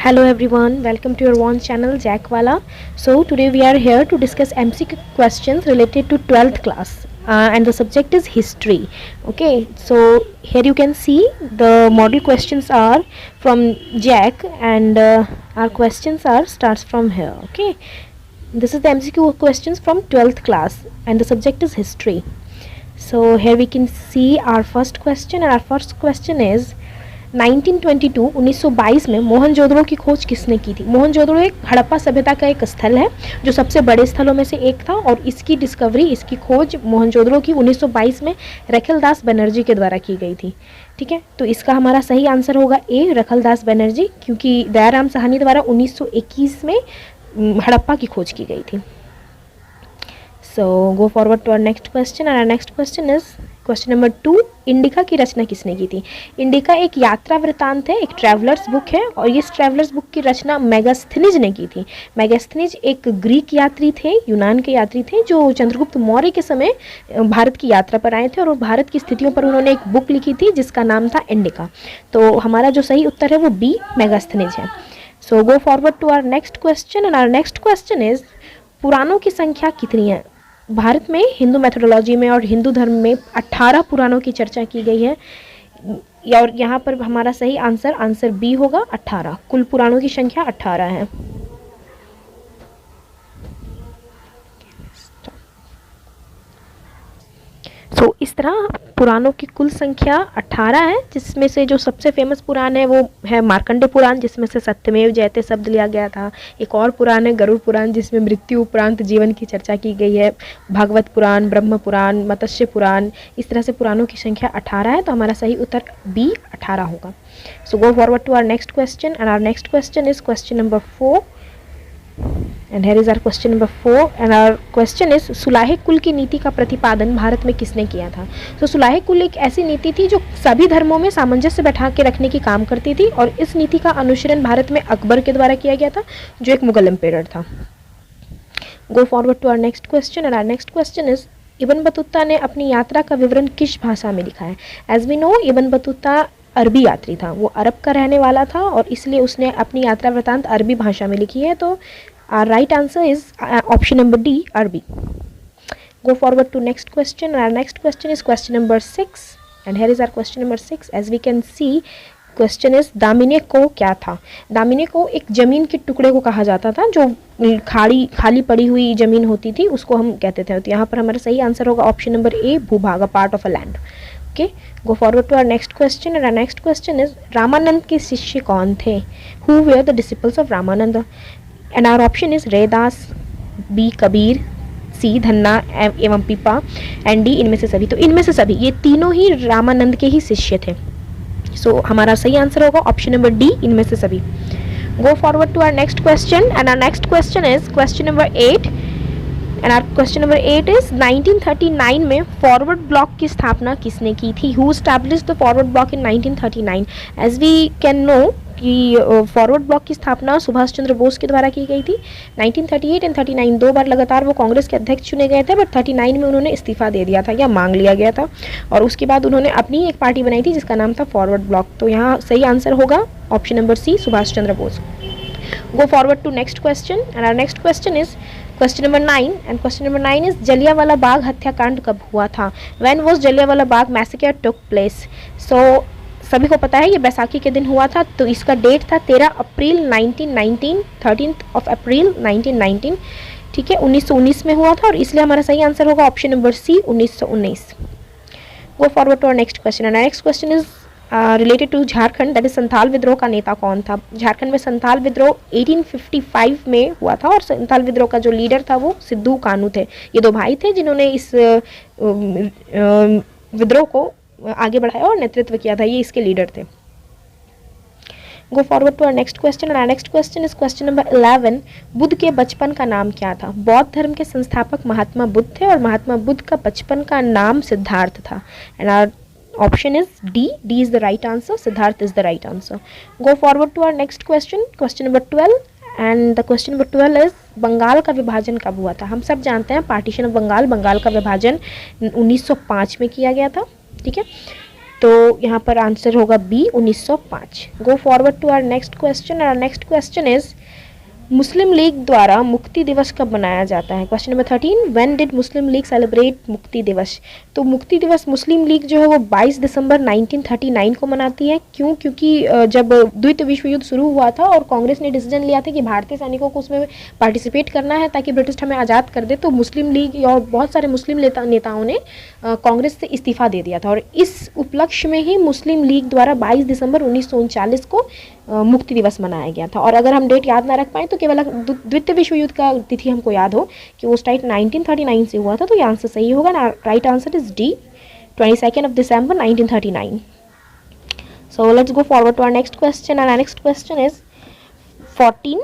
Hello everyone, welcome to your one channel Jackwala. So today we are here to discuss MCQ questions related to 12th class and the subject is history. Okay, so here you can see the model questions are from Jack and our questions are starts from here. Okay, this is the MCQ questions from 12th class and the subject is history. So here we can see our first question and our first question is 1922 में मोहनजोदड़ो की खोज किसने की थी। मोहनजोदड़ो एक हड़प्पा सभ्यता का एक स्थल है जो सबसे बड़े स्थलों में से एक था और इसकी डिस्कवरी, इसकी खोज मोहनजोदड़ो की 1922 में रखलदास बनर्जी के द्वारा की गई थी। ठीक है, तो इसका हमारा सही आंसर होगा ए, रखलदास बनर्जी, क्योंकि दयाराम साहनी द्वारा 1921 में हड़प्पा की खोज की गई थी। So go forward to our next question and our next question is question number 2. Indica की रचना किसने की थी। इंडिका एक यात्रा वृत्तांत है, एक ट्रैवलर्स बुक है और इस ट्रैवलर्स बुक की रचना मेगास्थनीज ने की थी। मेगास्थनीज एक ग्रीक यात्री थे, यूनान के यात्री थे जो चंद्रगुप्त मौर्य के समय भारत की यात्रा पर आए थे और भारत की स्थितियों पर उन्होंने एक बुक लिखी थी जिसका नाम था इंडिका। तो हमारा जो सही उत्तर है वो बी, मेगास्थनीज है। So go forward to our next question and our next question is पुराणों की संख्या कितनी है। भारत में हिंदू मैथोडोलॉजी में और हिंदू धर्म में 18 पुराणों की चर्चा की गई है और यहाँ पर हमारा सही आंसर बी होगा 18। कुल पुराणों की संख्या 18 है। तो इस तरह पुराणों की कुल संख्या 18 है, जिसमें से जो सबसे फेमस पुराण है वो है मार्कंडेय पुराण, जिसमें से सत्यमेव जयते शब्द लिया गया था। एक और पुराण है गरुड़ पुराण, जिसमें मृत्यु उपरांत जीवन की चर्चा की गई है। भागवत पुराण, ब्रह्म पुराण, मत्स्य पुराण, इस तरह से पुराणों की संख्या 18 है। तो हमारा सही उत्तर बी 18 होगा। So go forward to our next question and our next question is question number 4 and here is our question number 4 and our question is सुलाहे कुल की नीति का प्रतिपादन भारत में किसने किया था। तो सुलाहे कुल एक ऐसी नीति थी जो सभी धर्मों में सामंजस्य बैठा के रखने की काम करती थी और इस नीति का अनुसरण भारत में अकबर के द्वारा किया गया था जो एक मुगल एम्पेरर था। Go forward to our next question and our next question is Ibn Battuta ने अपनी यात्रा का विवरण किस भाषा में लिखा है। As we know Ibn Battuta अरबी यात्री था, वो अरब का रहने वाला था और इसलिए उसने अपनी यात्रा वृत्तांत अरबी भाषा में लिखी है। तो our right answer is option number D, Arabi. Go forward to next question and our next question is question number 6 and here is our question number 6. As we can see question is दामिने को क्या था। दामिने को एक जमीन के टुकड़े को कहा जाता था, जो खाली पड़ी हुई जमीन होती थी उसको हम कहते थे। तो यहाँ पर हमारा सही आंसर होगा ऑप्शन नंबर ए, भूभाग, part of a land. Okay, go forward to our next question and our next question is Ramanand के शिष्य कौन थे। Who were the disciples of Ramanand and our option is Raidas, B Kabir, C Dhanna एवं Pipa and D इनमें से सभी। तो इनमें से सभी, ये तीनों ही रामानंद के ही शिष्य थे। सो हमारा सही आंसर होगा ऑप्शन नंबर डी, इनमें से सभी। Go forward to our next question and our next question is question number 8 and our question number 8 is 1939 में फॉरवर्ड ब्लॉक की स्थापना किसने की थी। Who established the forward block in 1939। As we can know कि फॉरवर्ड ब्लॉक की स्थापना सुभाष चंद्र बोस के द्वारा की गई थी। 1938 एंड 39 दो बार लगातार वो कांग्रेस के अध्यक्ष चुने गए थे, बट 39 में उन्होंने इस्तीफा दे दिया था या मांग लिया गया था और उसके बाद उन्होंने अपनी एक पार्टी बनाई थी जिसका नाम था फॉरवर्ड ब्लॉक। तो यहाँ सही आंसर होगा option number C, Subhash Chandra Bose. Go forward to next question and our next question is question number 9 and question number 9 is Jallianwala Bagh हत्याकांड कब हुआ था। When was Jallianwala Bagh massacre took place. So सभी को पता है ये बैसाखी के दिन हुआ था, तो इसका डेट था 13 अप्रैल 1919, 13th ऑफ अप्रैल 1919। ठीक है, 1919 में हुआ था और इसलिए हमारा सही आंसर होगा option number C, 1919। Go forward to our next question and next question is related to Jharkhand, that is Santhal विद्रोह का नेता कौन था। झारखंड में संथाल विद्रोह 1855 में हुआ था और संथाल विद्रोह का जो लीडर था वो सिद्धू कानू थे। ये दो भाई थे जिन्होंने इस विद्रोह को आगे बढ़ाया और नेतृत्व किया था, ये इसके लीडर थे। Go forward to our next question and our next question is question number 11। Buddha के बचपन का नाम क्या था। बौद्ध धर्म के संस्थापक महात्मा बुद्ध थे और महात्मा बुद्ध का बचपन का नाम सिद्धार्थ था and our option is D, D is the right answer, Siddhartha is the right answer. Go forward to our next question, question number 12 and the question number 12 is Bengal का विभाजन कब हुआ था। हम सब जानते हैं पार्टीशन ऑफ बंगाल, बंगाल का विभाजन 1905 में किया गया था। ठीक है, तो यहाँ पर आंसर होगा B 1905। Go forward to our next question. Our next question is Muslim League द्वारा मुक्ति दिवस कब मनाया जाता है? Question number 13, when did Muslim League celebrate मुक्ति दिवस? तो मुक्ति दिवस मुस्लिम लीग जो है वो 22 दिसंबर 1939 को मनाती है। क्यों? क्योंकि जब द्वितीय विश्व युद्ध शुरू हुआ था और कांग्रेस ने डिसीजन लिया था कि भारतीय सैनिकों को उसमें पार्टिसिपेट करना है ताकि ब्रिटिश हमें आज़ाद कर दे, तो मुस्लिम लीग और बहुत सारे मुस्लिम नेताओं ने कांग्रेस से इस्तीफा दे दिया था और इस उपलक्ष्य में ही मुस्लिम लीग द्वारा 22 दिसंबर 1939 को मुक्ति दिवस मनाया गया था। और अगर हम डेट याद ना रख पाएँ तो केवल द्वितीय विश्व युद्ध का तिथि हमको याद हो कि वो स्टार्ट 1939 से हुआ था, तो ये आंसर सही होगा ना। Right answer is D, 22 December 1939। So let's go forward to our next question. Our next question is 14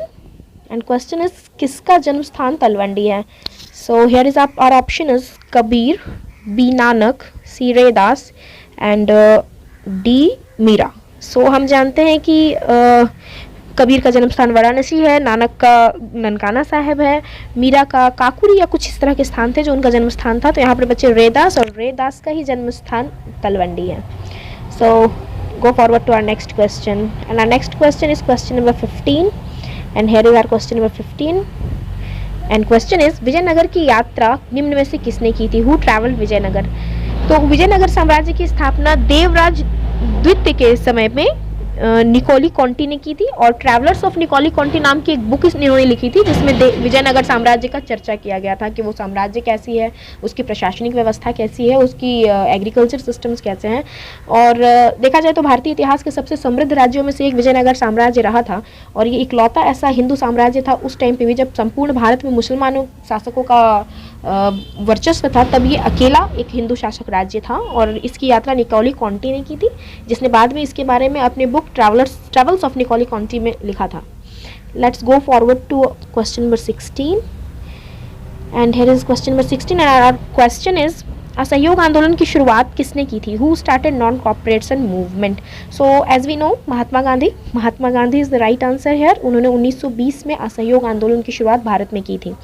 and question is किसका जन्म स्थान तलवंडी है? So here is our option is Kabir, B Nanak, C Raidas and D Meera. So हम जानते हैं कि कबीर का जन्म स्थान वाराणसी है, नानक का ननकाना साहिब है, मीरा का काकुरी या कुछ इस तरह के स्थान थे जो उनका जन्म स्थान था। तो यहाँ पर बच्चे रैदास, और रैदास का ही जन्म स्थान तलवंडी है। So go forward to our next question and our next question is question number 15 and here is our question number 15 and question is Vijayanagar की यात्रा निम्न में से किसने की थी? Who travelled Vijayanagar? तो विजयनगर साम्राज्य की स्थापना देवराज द्वितीय के समय में निकोली कॉन्टी ने की थी और ट्रैवलर्स ऑफ निकोली कॉन्टी नाम की एक बुक इन्होंने लिखी थी जिसमें विजयनगर साम्राज्य का चर्चा किया गया था कि वो साम्राज्य कैसी है, उसकी प्रशासनिक व्यवस्था कैसी है, उसकी एग्रीकल्चर सिस्टम्स कैसे हैं। और देखा जाए तो भारतीय इतिहास के सबसे समृद्ध राज्यों में से एक विजयनगर साम्राज्य रहा था और ये इकलौता ऐसा हिंदू साम्राज्य था उस टाइम पे भी जब संपूर्ण भारत में मुसलमानों शासकों का वर्चस्व था, तब ये अकेला एक हिंदू शासक राज्य था और इसकी यात्रा निकोली कॉन्टी ने की थी, जिसने बाद में इसके बारे में अपने book travels of Nicolo Conti में लिखा था। Let's go forward to question number 16 and here is question number 16 and our question is असहयोग आंदोलन की शुरुआत किसने की थी? Who started non cooperation movement? So as we know Mahatma Gandhi is the right answer here. उन्होंने 1920 में असहयोग आंदोलन की शुरुआत भारत में की थी।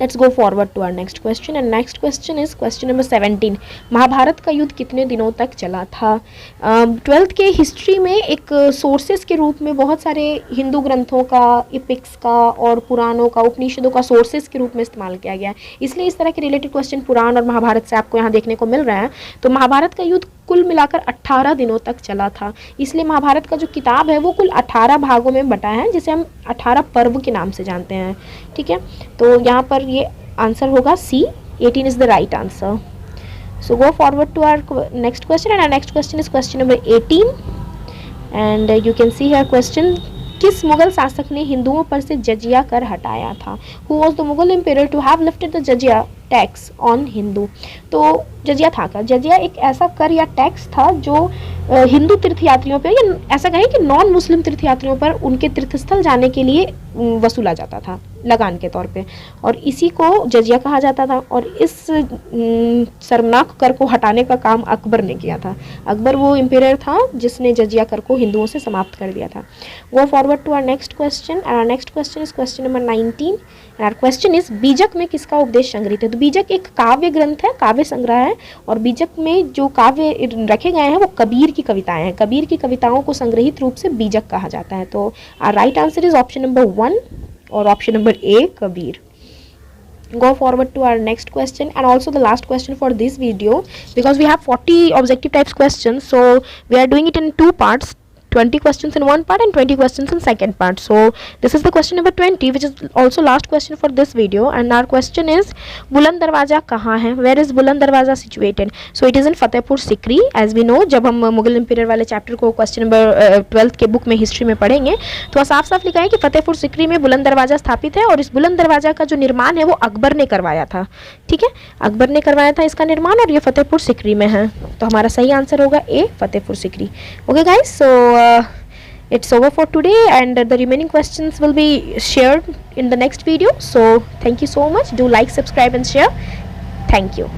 Let's go forward to our next question and next question is question number 17। Mahabharat का युद्ध कितने दिनों तक चला था? 12th के हिस्ट्री में एक सोर्सेस के रूप में बहुत सारे हिंदू ग्रंथों का, इपिक्स का और पुराणों का, उपनिषदों का सोर्सेस के रूप में इस्तेमाल किया गया है, इसलिए इस तरह के रिलेटेड क्वेश्चन पुराण और महाभारत से आपको यहाँ देखने को मिल रहा है। तो महाभारत का युद्ध कुल मिलाकर 18 दिनों तक चला था, इसलिए महाभारत का जो किताब है वो कुल 18 भागों में बटा है जिसे हम 18 पर्व के नाम से जानते हैं। ठीक है, तो यहाँ पर ये आंसर होगा C, 18 is the right answer. So go forward to our next question and our next question is question number 18 and you can see here question किस मुगल शासक ने हिंदुओं पर से जजिया कर हटाया था? Who was the Mughal emperor to have lifted the jizya tax on Hindu? तो जजिया था का जजिया एक ऐसा कर या टैक्स था जो हिंदू तीर्थयात्रियों पर या ऐसा कहें कि नॉन मुस्लिम तीर्थयात्रियों पर उनके तीर्थस्थल जाने के लिए वसूला जाता था लगान के तौर पे, और इसी को जजिया कहा जाता था। और इस शर्मनाक कर को हटाने का काम अकबर ने किया था। अकबर वो एम्पेरर था जिसने जजिया कर को हिंदुओं से समाप्त कर दिया था। Go forward to our next question and our next question is question number 19 and our question is Bijak में किसका उपदेश संग्रहित है? तो बीजक एक काव्य ग्रंथ है, काव्य संग्रह है, और बीजक में जो काव्य रखे गए हैं वो कबीर की कविताएं हैं। कबीर की कविताओं को संग्रहित रूप से बीजक कहा जाता है। तो our right answer is option number 1 और option number A Kabir. Go forward to our next question and also the last question for this video, because we have 40 objective types questions, so we are doing it in 2 parts, 20 questions in one part and 20 questions in second part. So this is the question number 20 which is also last question for this video and our question is बुलंद दरवाज़ा कहाँ है? Where is बुलंद दरवाज़ा situated? So it is in Fatehpur Sikri as we know। जब हम Mughal empire वाले chapter को क्वेश्चन नंबर 12th के बुक में हिस्ट्री में पढ़ेंगे तो साफ साफ लिखा है कि फतेहपुर सिकरी में बुलंद दरवाज़ा स्थापित है और इस बुलंद दरवाज़ा का जो निर्माण है वो अकबर ने करवाया था। ठीक है, अकबर ने करवाया था इसका निर्माण और ये फतेहपुर सिकरी में है। तो हमारा सही आंसर होगा A Fatehpur Sikri. Okay guys, so it's over for today and the remaining questions will be shared in the next video. So thank you so much. Do like, subscribe and share. Thank you.